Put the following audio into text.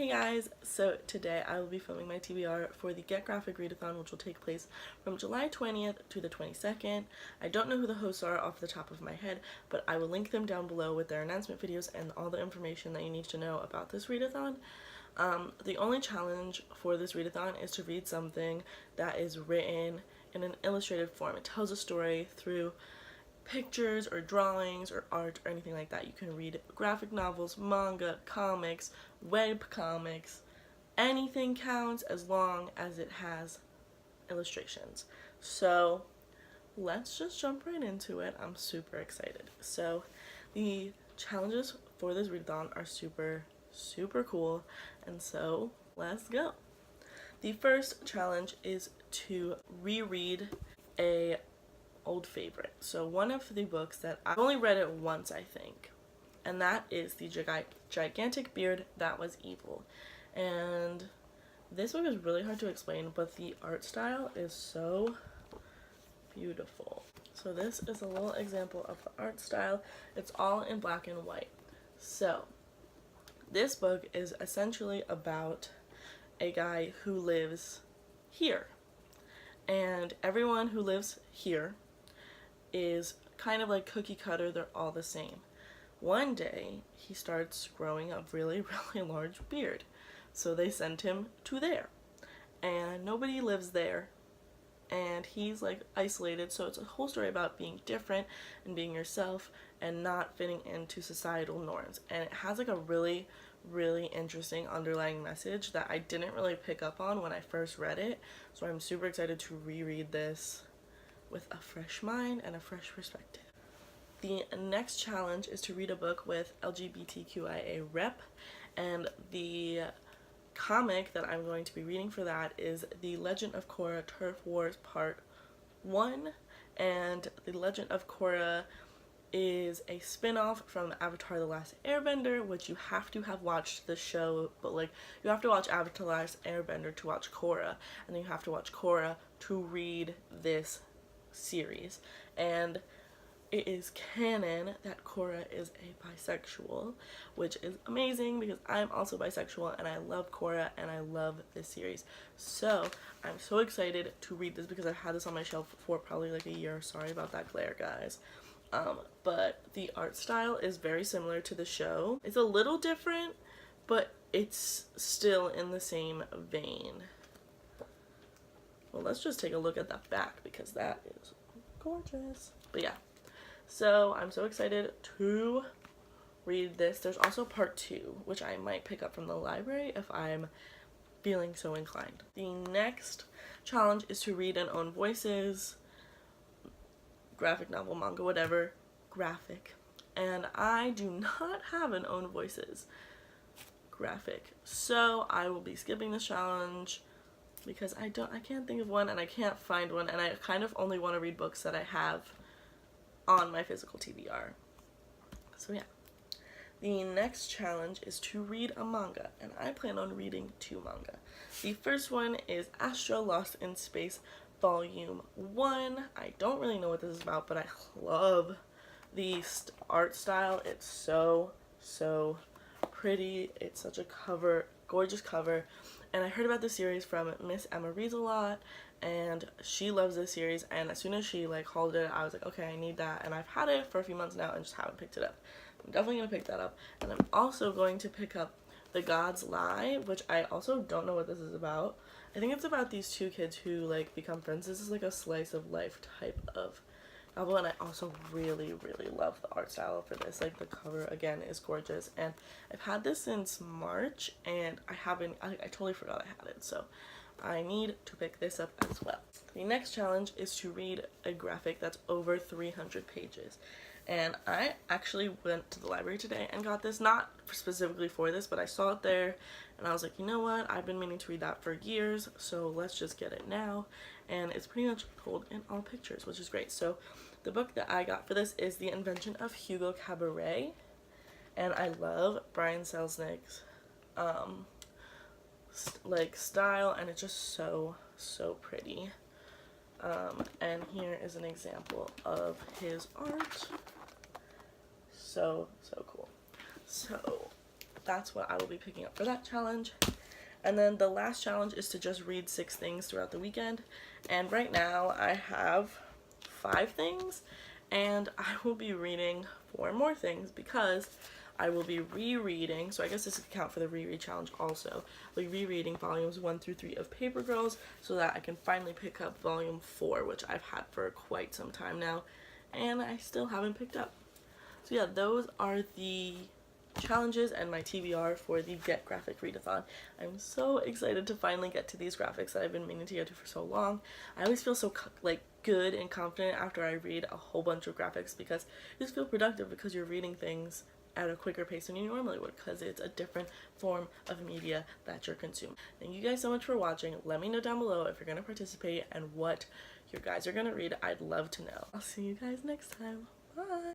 Hey guys, so today I will be filming my TBR for the Get Graphic Readathon, which will take place from July 20th to the 22nd. I don't know who the hosts are off the top of my head, but I will link them down below with their announcement videos and all the information that you need to know about this readathon. The only challenge for this readathon is to read something that is written in an illustrated form. It tells a story through pictures or drawings or art or anything like that. You can read graphic novels, manga, comics, web comics, anything counts as long as it has illustrations. So let's just jump right into it. I'm super excited. So the challenges for this readathon are super cool, and so let's go. The first challenge is to reread a old favorite. So one of the books that I've only read it once, I think, and that is The Gigantic Beard That Was Evil. And this book is really hard to explain, but the art style is so beautiful. So this is a little example of the art style. It's all in black and white. So this book is essentially about a guy who lives here, and everyone who lives here is kind of like cookie cutter. They're all the same. One day he starts growing a really large beard, so they send him to there, and nobody lives there, and he's like isolated. So it's a whole story about being different and being yourself and not fitting into societal norms, and it has like a really interesting underlying message that I didn't really pick up on when I first read it. So I'm super excited to reread this with a fresh mind and a fresh perspective. The next challenge is to read a book with LGBTQIA rep, and the comic that I'm going to be reading for that is The Legend of Korra Turf Wars Part 1, and The Legend of Korra is a spin-off from Avatar The Last Airbender, which you have to have watched the show, but like you have to watch Avatar The Last Airbender to watch Korra, and then you have to watch Korra to read this series. And it is canon that Korra is a bisexual, which is amazing because I'm also bisexual and I love Korra and I love this series. So I'm so excited to read this because I've had this on my shelf for probably like a year. Sorry about that glare, guys. But the art style is very similar to the show. It's a little different, but it's still in the same vein. Well, let's just take a look at the back because that is gorgeous. But yeah, so I'm so excited to read this. There's also part 2, which I might pick up from the library if I'm feeling so inclined. The next challenge is to read and own voices, graphic novel, manga, whatever, graphic. And I do not have an own voices graphic, so I will be skipping this challenge because I can't think of one and I can't find one, and I kind of only want to read books that I have on my physical TBR. So yeah. The next challenge is to read a manga, and I plan on reading 2 manga. The first one is Astra Lost in Space Volume 1. I don't really know what this is about, but I love the art style. It's so pretty. It's such a gorgeous cover. And I heard about this series from Miss Emma Reads a lot, and she loves this series, and as soon as she like hauled it, I was like, okay, I need that, and I've had it for a few months now and just haven't picked it up. I'm definitely going to pick that up, and I'm also going to pick up The God's Lie, which I also don't know what this is about. I think it's about these 2 kids who like become friends. This is like a slice of life type of novel, and I also really love the art style for this. Like the cover again is gorgeous, and I've had this since March and I totally forgot I had it, so I need to pick this up as well. The next challenge is to read a graphic that's over 300 pages. And I actually went to the library today and got this, not specifically for this, but I saw it there and I was like, you know what, I've been meaning to read that for years, so let's just get it now. And it's pretty much told in all pictures, which is great. So the book that I got for this is The Invention of Hugo Cabaret, and I love Brian Selznick's like style, and it's just so pretty. And here is an example of his art. So cool. So that's what I will be picking up for that challenge. And then the last challenge is to just read 6 things throughout the weekend. And right now I have 5 things, and I will be reading 4 more things because I will be rereading, so I guess this could count for the reread challenge also. I'll be rereading volumes 1 through 3 of Paper Girls so that I can finally pick up volume 4, which I've had for quite some time now, and I still haven't picked up. So yeah, those are the challenges and my TBR for the Get Graphic Readathon. I'm so excited to finally get to these graphics that I've been meaning to get to for so long. I always feel so good and confident after I read a whole bunch of graphics because you just feel productive because you're reading things at a quicker pace than you normally would because it's a different form of media that you're consuming. Thank you guys so much for watching. Let me know down below if you're going to participate and what you guys are going to read. I'd love to know. I'll see you guys next time. Bye!